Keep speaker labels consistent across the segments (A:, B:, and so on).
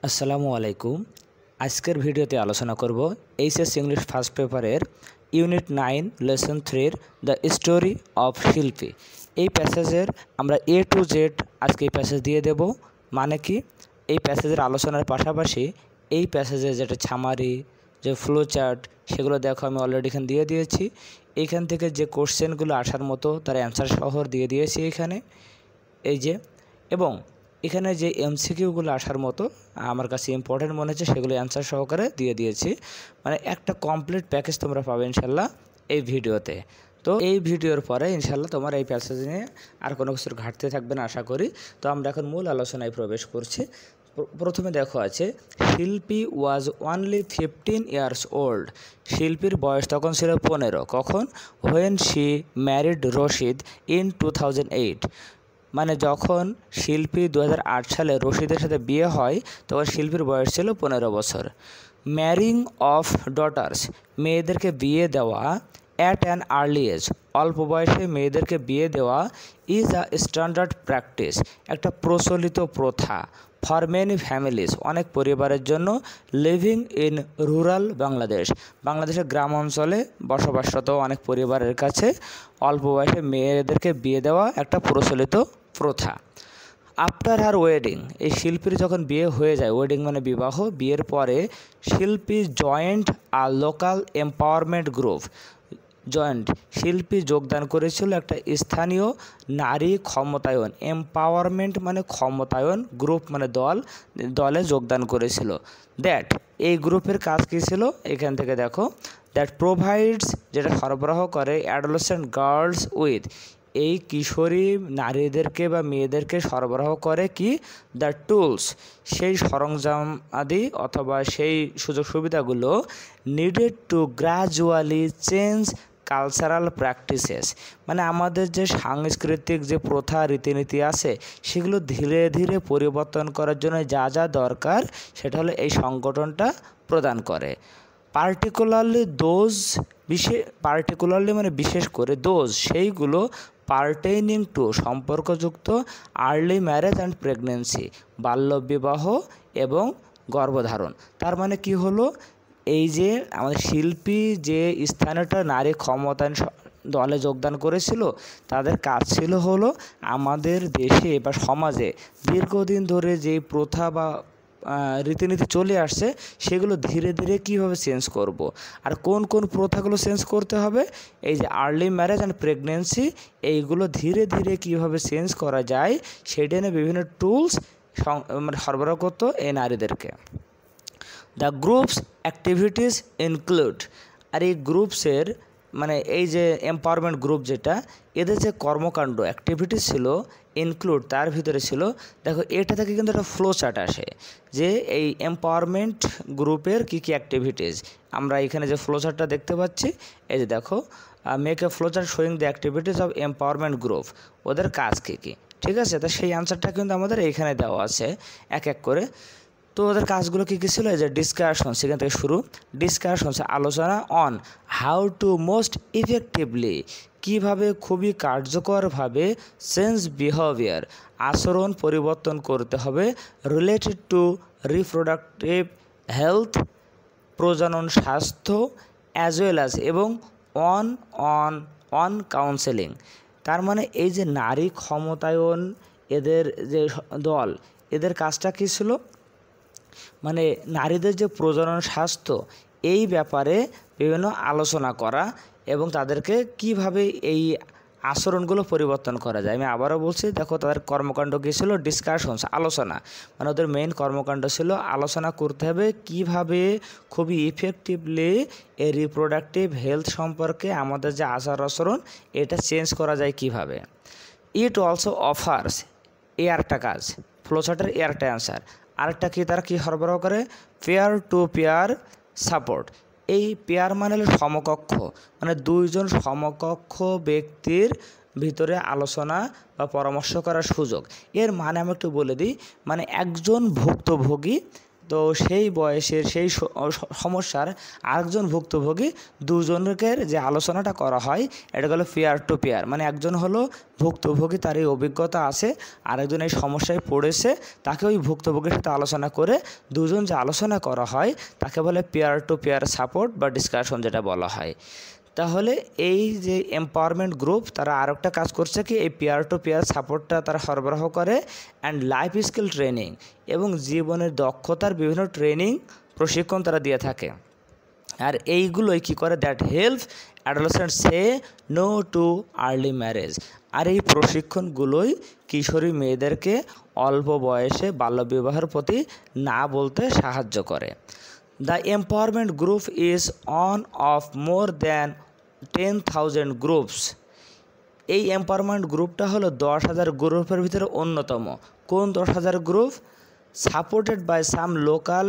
A: আসসালামু আলাইকুম। আজকের ভিডিওতে আলোচনা করব এইচএস ইংলিশ ফার্স্ট পেপারের unit 9 lesson 3 the story of শিল্পী। এই প্যাসেজের আমরা এ টু জেড আজকে এই প্যাসেজ দিয়ে দেব। মানে কি, এই প্যাসেজের আলোচনার পাশাপাশি এই প্যাসেজের যেটা ছামারি, যে ফ্লো চার্ট, সেগুলো দেখো আমি অলরেডি এখানে দিয়ে দিয়েছি। এইখান থেকে যে কোশ্চেনগুলো আসার মতো তার অ্যান্সার সহ দিয়ে দিয়েছি এখানে, এই যে। এবং এখানে যে এমসিকিউগুলো আসার মতো আমার কাছে ইম্পর্টেন্ট মনে হচ্ছে সেগুলো অ্যান্সার সহকারে দিয়ে দিয়েছি। মানে একটা কমপ্লিট প্যাকেজ তোমরা পাবে ইনশাল্লাহ এই ভিডিওতে। তো এই ভিডিওর পরে ইনশাল্লাহ তোমার এই প্যাসেজ নিয়ে আর কোনো কিছুর ঘাটতি থাকবে না আশা করি। তো আমরা এখন মূল আলোচনায় প্রবেশ করছি। প্রথমে দেখো আছে, শিল্পী ওয়াজ অনলি 15 ইয়ার্স ওল্ড। শিল্পীর বয়স তখন ছিল 15। কখন? When she married Rashid in 2008। মানে যখন শিল্পী 2008 সালে রশিদের সাথে বিয়ে হয় তখন শিল্পীর বয়স ছিল 15 বছর। ম্যারিং অফ ডটার্স, মেয়েদেরকে বিয়ে দেওয়া অ্যাট অ্যান আর্লি এজ, অল্প বয়সে মেয়েদেরকে বিয়ে দেওয়া ইজ আ স্ট্যান্ডার্ড প্র্যাকটিস, একটা প্রচলিত প্রথা। ফর মেনি ফ্যামিলিজ, অনেক পরিবারের জন্য। লিভিং ইন রুরাল বাংলাদেশ, বাংলাদেশের গ্রাম অঞ্চলে বসবাসরত অনেক পরিবারের কাছে অল্প বয়সে মেয়েদেরকে বিয়ে দেওয়া একটা প্রচলিত প্রথা। আফটার হার ওয়েডিং, এই শিল্পীর যখন বিয়ে হয়ে যায়, ওয়েডিং মানে বিবাহ, বিয়ের পরে শিল্পী জয়েন্ট আ লোকাল এম্পাওয়ারমেন্ট গ্রুপ। শিল্পী যোগদান করেছিল একটা স্থানীয় নারী ক্ষমতায়ন, এম্পাওয়ারমেন্ট মানে ক্ষমতায়ন, গ্রুপ মানে দলে যোগদান করেছিল। দ্যাট, এই গ্রুপের কাজ কী ছিল এখান থেকে দেখো, দ্যাট প্রোভাইডস, যেটা সরবরাহ করে অ্যাডোলেসেন্ট গার্লস উইথ, এই কিশোরী নারীদেরকে বা মেয়েদেরকে সরবরাহ করে কি, দ্য টুলস, সেই সরঞ্জাম আদি অথবা সেই সুযোগ সুবিধাগুলো needed to gradually change cultural practices, মানে আমাদের যে সাংস্কৃতিক যে প্রথা রীতিনীতি আছে সেগুলো ধীরে ধীরে পরিবর্তন করার জন্য যা যা দরকার সেটা হলো এই সংগঠনটা প্রদান করে। পার্টিকুলারলি মানে বিশেষ করে দোজ, সেইগুলো পার্টেইনিং টু, সম্পর্কযুক্ত, আর্লি ম্যারেজ অ্যান্ড প্রেগনেন্সি, বাল্যবিবাহ এবং গর্ভধারণ। তার মানে কি হলো, এই যে আমাদের শিল্পী যে স্থানীয়টা নারী ক্ষমতায়ন দলে যোগদান করেছিল, তাদের কাজ ছিল হলো আমাদের দেশে বা সমাজে দীর্ঘদিন ধরে যে প্রথা বা রীতিনীতি চলে আসছে সেগুলো ধীরে ধীরে কীভাবে চেঞ্জ করব। আর কোন কোন প্রথাগুলো চেঞ্জ করতে হবে, এই যে আর্লি ম্যারেজ অ্যান্ড প্রেগনেন্সি, এইগুলো ধীরে ধীরে কীভাবে চেঞ্জ করা যায় সেটা নিয়ে বিভিন্ন টুলস সরবরাহ করতো এই নারীদেরকে। দ্য গ্রুপস অ্যাক্টিভিটিস ইনক্লুড, আর এই গ্রুপসের মানে এই যে এম্পাওয়ারমেন্ট গ্রুপ যেটা, এদের যে কর্মকাণ্ড অ্যাক্টিভিটিস ছিল, ইনক্লুড তার ভিতরে ছিল, দেখো এটা থেকে কিন্তু একটা ফ্লো চার্ট আসে যে এই এম্পাওয়ারমেন্ট গ্রুপের কী কী অ্যাক্টিভিটিস। আমরা এখানে যে ফ্লো চার্টটা দেখতে পাচ্ছি, এই যে দেখো, make a flow chart showing the activities of empowerment group, ওদের কাজ কী কী। ঠিক আছে, তো সেই আনসারটা কিন্তু আমাদের এইখানে দেওয়া আছে এক এক করে। তো ওদের কাজগুলো কী কী ছিল, এই যে ডিসকাশন, সেখান থেকে শুরু, ডিসকাশন আলোচনা, on how to most effectively, কীভাবে খুবই কার্যকরভাবে, চেঞ্জ বিহেভিয়ার, আচরণ পরিবর্তন করতে হবে, রিলেটেড টু রিপ্রোডাক্টিভ হেলথ, প্রজনন স্বাস্থ্য, অ্যাজ ওয়েল অ্যাজ, এবং অন কাউন্সেলিং। তার মানে এই যে নারী ক্ষমতায়ন এদের যে দল, এদের কাজটা কী ছিল, মানে নারীদের যে প্রজনন স্বাস্থ্য এই ব্যাপারে বিভিন্ন আলোচনা করা এবং তাদেরকে কিভাবে এই আচরণগুলো পরিবর্তন করা যায়। আমি আবারও বলছি, দেখো তাদের কর্মকাণ্ড কী ছিল, ডিসকাশনস, আলোচনা, মানে ওদের মেইন কর্মকাণ্ড ছিল আলোচনা করতে হবে কিভাবে খুবই ইফেক্টিভলি এই রিপ্রোডাক্টিভ হেলথ সম্পর্কে আমাদের যে আচার আচরণ এটা চেঞ্জ করা যায় কিভাবে। ইট অলসো অফার্স, এ আরেকটা কাজ, ফ্লোচার্টের এ আরেকটা অ্যান্সার। আরেকটা কি, তারা কী সরবরাহ করে, পেয়ার টু পেয়ার সাপোর্ট। এই পেয়ার মানে হলো সমকক্ষ, মানে দুইজন সমকক্ষ ব্যক্তির ভিতরে আলোচনা বা পরামর্শ করার সুযোগ। এর মানে আমি একটু বলে দিই, মানে একজন ভুক্তভোগী তো সেই বয়সের সেই সমস্যার আরেকজন ভুক্তভোগী দুজনের যে আলোচনাটা করা হয় এটা হলো পিয়ার টু পিয়ার, মানে একজন হলো ভুক্তভোগী, তার এই অভিজ্ঞতা আছে, আরেকজন এই সমস্যায় পড়েছে, তাকে ওই ভুক্তভোগীর সাথে আলোচনা করে দুজন যে আলোচনা করা হয় তাকে বলে পিয়ার টু পিয়ার সাপোর্ট বা ডিসকাশন যেটা বলা হয়। তাহলে এই যে এম্পাওয়ারমেন্ট গ্রুপ তারা আরেকটা কাজ করছে কি, এই পিয়ার টু পিয়ার সাপোর্টটা তারা সরবরাহ করে অ্যান্ড লাইফ স্কিল ট্রেনিং এবং জীবনের দক্ষতার বিভিন্ন ট্রেনিং প্রশিক্ষণ তারা দিয়ে থাকে। আর এইগুলোই কী করে, that help adolescent say no to early marriage. আর এই প্রশিক্ষণগুলোই কিশোরী মেয়েদেরকে অল্প বয়সে বাল্যবিবাহের প্রতি না বলতে সাহায্য করে। The empowerment group is one of more than 10,000 groups. এই এম্পাওয়ারমেন্ট গ্রুপটা হলো 10,000 গ্রুপের ভিতরে অন্যতম। কোন 10,000 group? Supported by some local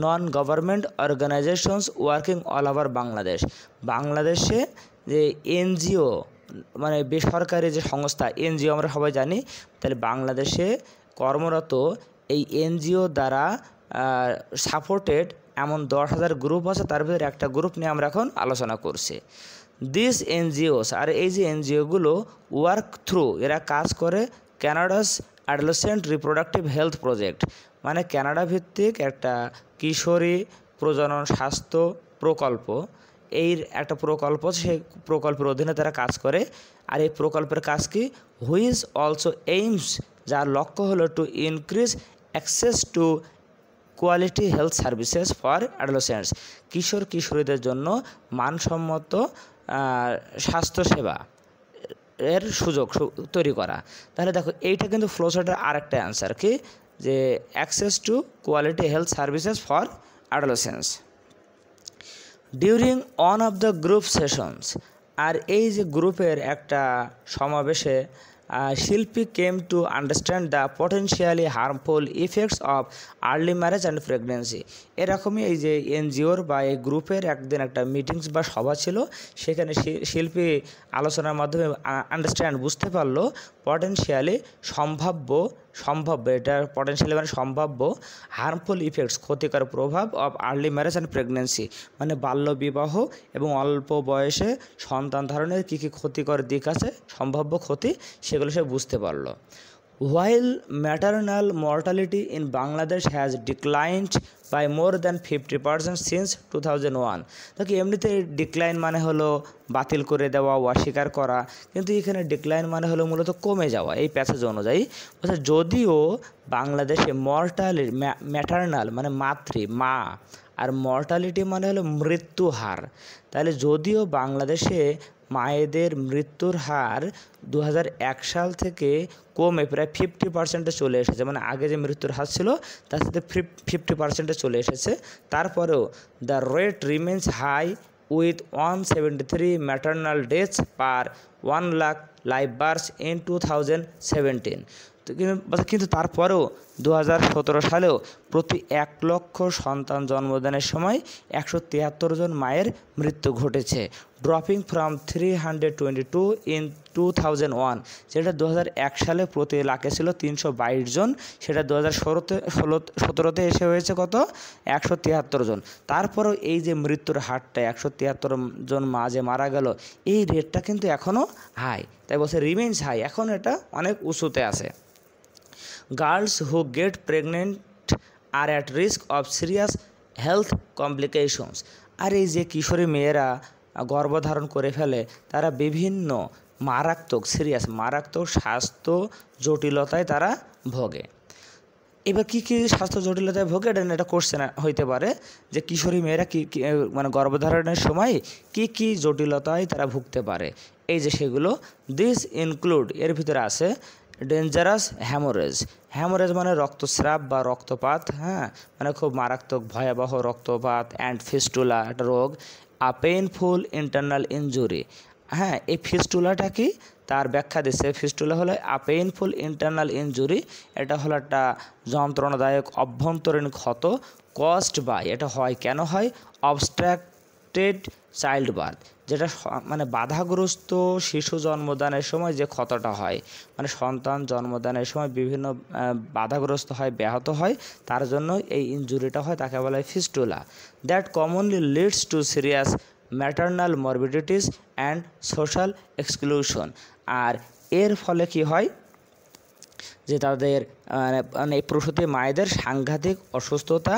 A: non government organisations working all over Bangladesh. বাংলাদেশে যে এনজিও মানে বেসরকারি যে সংস্থা এনজিও আমরা সবাই জানি, তাহলে বাংলাদেশে কর্মরত এই এনজিও দ্বারা সাপোর্টেড এমন 10,000 গ্রুপ আছে, তার ভিতরে একটা গ্রুপ নিয়ে আমরা এখন আলোচনা করছি। দিস এনজিওস, আর এই যে এনজিওগুলো ওয়ার্ক থ্রু, এরা কাজ করে Canada's adolescent reproductive health project, মানে কানাডা ভিত্তিক একটা কিশোরী প্রজনন স্বাস্থ্য প্রকল্প। এই একটা প্রকল্প, সেই প্রকল্পের অধীনে তারা কাজ করে। আর এই প্রকল্পের কাজ কি, হুইচ অলসো এইমস, যার লক্ষ্য হলো to increase access to quality health services for adolescents, কিশোর কিশোরীদের জন্য মানসম্মত স্বাস্থ্যসেবা এর সুযোগ তৈরি করা। তাহলে দেখো এইটা কিন্তু ফ্লোচার্টের আরেকটা অ্যান্সার কি, যে access to quality health services for adolescents during one of the group sessions. আর এই যে গ্রুপের একটা সমাবেশে Shilpi came to understand the potentially harmful effects of early marriage and pregnancy. এরকমই এই যে এনজিওর বা এই গ্রুপের একদিন একটা মিটিংস বা সভা ছিল, সেখানে শিল্পী আলোচনার মাধ্যমে আন্ডারস্ট্যান্ড বুঝতে পারলো পটেনশিয়ালি সম্ভাব্য, এটার পটেনশিয়ালি মানে সম্ভাব্য হার্মফুল ইফেক্টস ক্ষতিকর প্রভাব of early marriage and pregnancy, মানে বাল্যবিবাহ এবং অল্প বয়সে সন্তান ধারণের কী কী ক্ষতিকর দিক আছে, সম্ভাব্য ক্ষতি, সেগুলো সে বুঝতে পারলো। While maternal mortality in Bangladesh has declined by more than 50% since 2001, তাকে এমনিতে ডিক্লাইন মানে হলো বাতিল করে দেওয়া, অস্বীকার করা, কিন্তু এখানে ডিক্লাইন মানে হলো মূলত কমে যাওয়া এই প্যাসেজ অনুযায়ী। যদিও বাংলাদেশে ম্যাটারনাল মানে মা আর মর্টালিটি মানে হলো মৃত্যু হার, তাহলে যদিও বাংলাদেশে মায়েদের মৃত্যুর হার 2001 সাল থেকে কমে প্রায় 50%-এ চলে এসেছে, মানে আগে যে মৃত্যুর হার ছিল তার সাথে 50%-এ চলে এসেছে, তারপরেও the rate remains high with 173 maternal deaths per 1 lakh live births in 2017। কিন্তু তারপরেও 2017 সালেও প্রতি 1 লক্ষ সন্তান জন্মদানের সময় 173 জন মায়ের মৃত্যু ঘটেছে, ড্রপিং ফ্রম 322 ইন 2001, যেটা 2001 সালে প্রতি লাখে ছিল 322 জন, সেটা 2017-তে এসে হয়েছে কত, 173 জন। তারপরেও এই যে মৃত্যুর হারটা 173 জন মা যে মারা গেল, এই রেটটা কিন্তু এখনও হাই, তাই বলছে রিমেন্স হাই, এখন এটা অনেক উঁচুতে আছে। Girls who get pregnant are at risk of serious health complications. আর এই যে কিশোরী মেয়েরা গর্ভধারণ করে ফেলে, তারা বিভিন্ন মারাত্মক স্বাস্থ্য জটিলতায় তারা ভোগে। এবার কী কী স্বাস্থ্য জটিলতায় ভোগে, এটা কোশ্চেন হইতে পারে যে কিশোরী মেয়েরা কী মানে গর্ভধারণের সময় কী কী জটিলতায় তারা ভুগতে পারে। এই যে সেগুলো, দিস ইনক্লুড, এর ভিতরে আছে ডেঞ্জারাস হ্যামোরেজ মানে রক্তস্রাব বা রক্তপাত, মানে খুব মারাত্মক ভয়াবহ রক্তপাত, অ্যান্ড ফিস্টুলা একটা রোগ, আ পেইনফুল ইন্টারনাল ইনজুরি। এই ফিস্টুলাটা কি, তার ব্যাখ্যা দিচ্ছে, ফিস্টুলা হলো আ পেইনফুল ইন্টারনাল ইনজুরি, এটা হলো একটা যন্ত্রণাদায়ক অভ্যন্তরীণ ক্ষত, কজড বাই, এটা হয় কেন হয়, অবস্ট্রাক্টেড চাইল্ড বার্থ, যেটা মানে বাধাগ্রস্ত শিশু জন্মদানের সময় যে ক্ষতটা হয়, মানে সন্তান জন্মদানের সময় বিভিন্ন বাধাগ্রস্ত হয়, ব্যাহত হয়, তার জন্য এই ইনজুরিটা হয়, তাকে বলা হয় fistula. That commonly leads to serious maternal morbidities and social exclusion. আর এর ফলে কি হয় যে তাদের মানে প্রসূতি মায়েদের সাংঘাতিক অসুস্থতা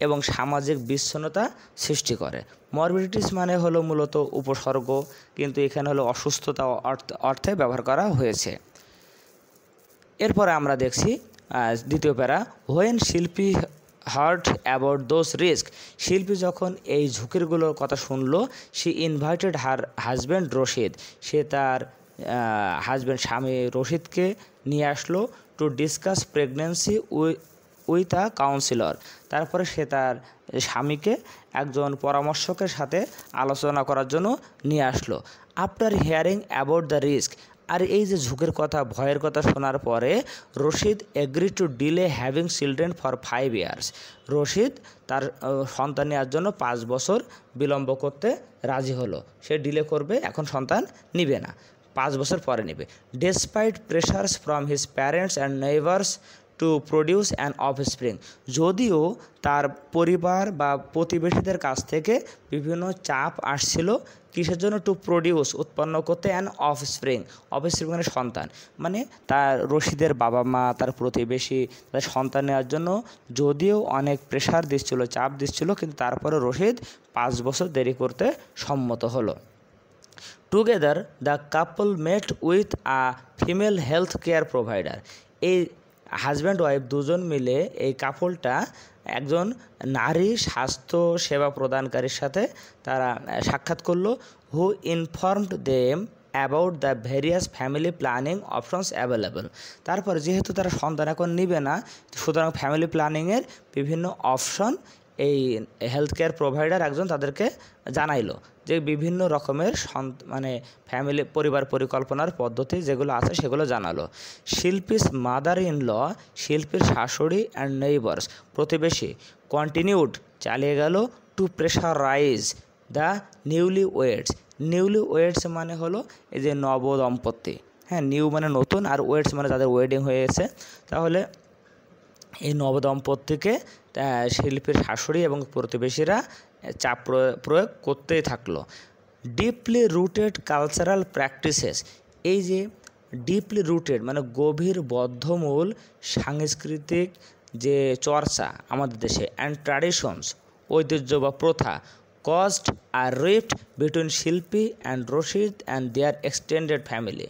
A: এবং সামাজিক বিচ্ছিন্নতা সৃষ্টি করে। মরবিডিটিস মানে হলো মূলত উপসর্গ, কিন্তু এখানে হলো অসুস্থতা অর্থে ব্যবহার করা হয়েছে। এরপরে আমরা দেখছি দ্বিতীয় প্যারা, হোয়েন শিল্পী হার্ড অ্যাবাউট দোজ রিস্ক। শিল্পী যখন এই ঝুঁকিগুলোর কথা শুনলো, she invited her husband Rashid, সে তার স্বামী রশিদকে নিয়ে আসলো to discuss pregnancy with a counsellor. তারপরে সে তার স্বামীকে একজন পরামর্শকের সাথে আলোচনা করার জন্য নিয়ে আসলো। After hearing about the risk, আর এই যে ঝুঁকির কথা, ভয়ের কথা শোনার পরে Rashid agree to delay having children for 5 years। Rashid তার সন্তান নেওয়ার জন্য 5 বছর বিলম্ব করতে রাজি হলো। সে ডিলে করবে, এখন সন্তান নিবে না, 5 বছর পরে নেবে। Despite pressures from his parents and neighbours to produce an offspring, যদিও তার পরিবার বা প্রতিবেশীদের কাছ থেকে বিভিন্ন চাপ আসছিল, কিসের জন্য? টু প্রডিউস, উৎপন্ন করতে, অ্যান অফস্প্রিং, অফস্প্রিং মানে সন্তান, মানে তার রশিদের বাবা মা, তার প্রতিবেশী তাদের সন্তান নেওয়ার জন্য যদিও অনেক প্রেশার দিচ্ছিল, চাপ দিচ্ছিল, কিন্তু তারপরে রশিদ 5 বছর দেরি করতে সম্মত হলো। Together the couple mate with a female health care provider, এই হাজব্যান্ড ওয়াইফ দুজন মিলে এই কাপলটা একজন নারী স্বাস্থ্য সেবা প্রদানকারীর সাথে তারা সাক্ষাৎ করলো। Who informed them about the various family planning options available. তারপর যেহেতু তারা সন্তান এখন নিবে না, সুতরাং ফ্যামিলি প্ল্যানিংয়ের বিভিন্ন অপশন এই হেলথ কেয়ার প্রোভাইডার একজন তাদেরকে জানাইলো, যে বিভিন্ন রকমের মানে পরিবার পরিকল্পনার পদ্ধতি যেগুলো আছে সেগুলো জানালো। শিল্পীস মাদার ইন ল, শিল্পীর শাশুড়ি অ্যান্ড নেইবার্স, প্রতিবেশী, কন্টিনিউড, চালিয়ে গেল, to pressurise the newlyweds. Newlyweds মানে হলো এই যে নবদম্পতি, হ্যাঁ, নিউ মানে নতুন, আর ওয়েডস মানে তাদের ওয়েডিং হয়েছে। তাহলে এই নবদম্পতিকে শিল্পীর শাশুড়ি এবং প্রতিবেশীরা চাপ প্রয়োগ করতেই থাকলো। ডিপলি রুটেড কালচারাল প্র্যাকটিসেস, এই যে ডিপলি রুটেড মানে গভীর বদ্ধমূল সাংস্কৃতিক যে চর্চা আমাদের দেশে, অ্যান্ড ট্র্যাডিশনস, ঐতিহ্য বা প্রথা, caused a rift between Shilpi and Rashid and their extended family,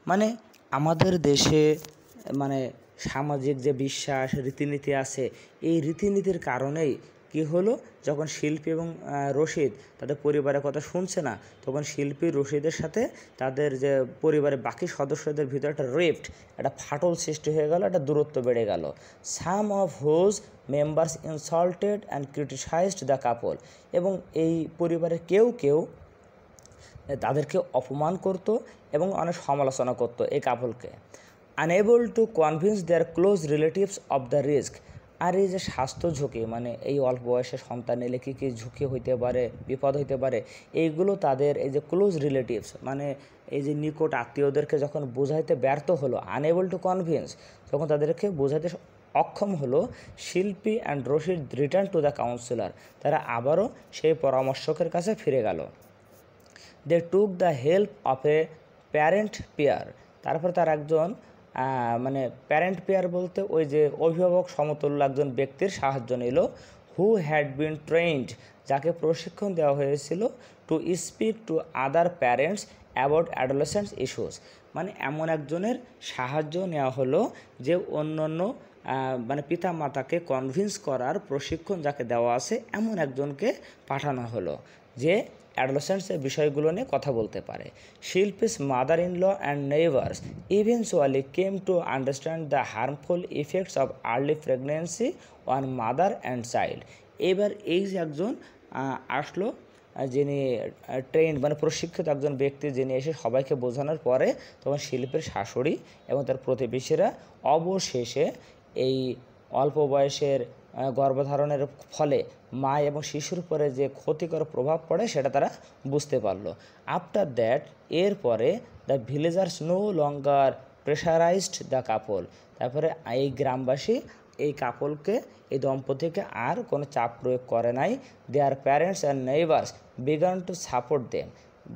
A: মানে আমাদের দেশে মানে সামাজিক যে বিশ্বাস রীতিনীতি আছে, এই রীতিনীতির কারণেই কি হলো, যখন শিল্পী এবং রশিদ তাদের পরিবারের কথা শুনছে না, তখন শিল্পী রশিদের সাথে তাদের যে পরিবারের বাকি সদস্যদের ভিতরে একটা রিফট, একটা ফাটল সৃষ্টি হয়ে গেল, একটা দূরত্ব বেড়ে গেল। Some of whose members insulted and criticised the couple, এবং এই পরিবারের কেউ কেউ তাদেরকে অপমান করত এবং অনেক সমালোচনা করত এই কাপলকে। Unable to convince their close relatives of the risk, আর এই যে স্বাস্থ্য ঝুঁকি, মানে এই অল্প বয়সে সন্তান নিলে কী কী ঝুঁকি হইতে পারে, বিপদ হইতে পারে, এইগুলো তাদের এই যে ক্লোজ রিলেটিভস মানে এই যে নিকট আত্মীয়দেরকে যখন বোঝাইতে ব্যর্থ হলো, আনএবল টু কনভিন্স, যখন তাদেরকে বোঝাইতে অক্ষম হলো, Shilpi and Rashid return to the counsellor, তারা আবারও সেই পরামর্শকের কাছে ফিরে গেল। They took the help of a parent pair, তারপর তার একজন মানে প্যারেন্ট পেয়ার বলতে ওই যে অভিভাবক সমতুল্য একজন ব্যক্তির সাহায্য নিল। হু হ্যাড বিন ট্রেন্ড, যাকে প্রশিক্ষণ দেওয়া হয়েছিল, to speak to other parents about adolescents issues, মানে এমন একজনের সাহায্য নেওয়া হলো যে অন্য মানে পিতা মাতাকে কনভিন্স করার প্রশিক্ষণ যাকে দেওয়া আছে, এমন একজনকে পাঠানো হলো যে অ্যাডোলেসেন্টসের বিষয়গুলো নিয়ে কথা বলতে পারে। Shilpi's mother in law and neighbours eventually came to understand the harmful effects of early pregnancy on mother and child. এবার এই যে একজন আসলো, যিনি ট্রেন্ড মানে প্রশিক্ষিত একজন ব্যক্তি, যিনি এসে সবাইকে বোঝানোর পরে তখন শিল্পীর শাশুড়ি এবং তার প্রতিবেশীরা অবশেষে এই অল্প বয়সের গর্ভধারণের ফলে মা এবং শিশুর উপরে যে ক্ষতিকর প্রভাব পড়ে সেটা তারা বুঝতে পারলো। আফটার দ্যাট এরপরে the villagers no longer pressurised the couple, তারপরে এই গ্রামবাসী এই কাপলকে, এই দম্পতিকে আর কোনো চাপ প্রয়োগ করে নাই। Their parents and neighbours began to support them,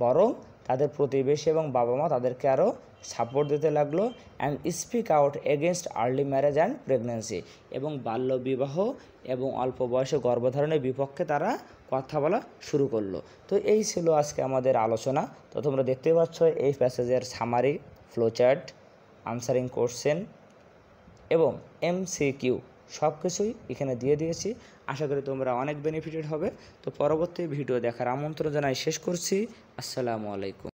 A: বরং তাদের প্রতিবেশী এবং বাবা মা তাদেরকে আরও সাপোর্ট দিতে লাগলো। And speak out against early marriage and pregnancy, এবং বাল্যবিবাহ এবং অল্প বয়সে গর্ভধারণের বিপক্ষে তারা কথা বলা শুরু করলো। তো এই ছিল আজকে আমাদের আলোচনা। তো তোমরা দেখতে পাচ্ছ এই প্যাসেজের সামারি, ফ্লোচার্ট, আনসারিং কোশ্চেন এবং MCQ সব কিছুই এখানে দিয়ে দিয়েছি। আশা করি তোমরা অনেক বেনিফিটেড হবে। তো পরবর্তী ভিডিও দেখার আমন্ত্রণ জানাই শেষ করছি। আসসালামু আলাইকুম।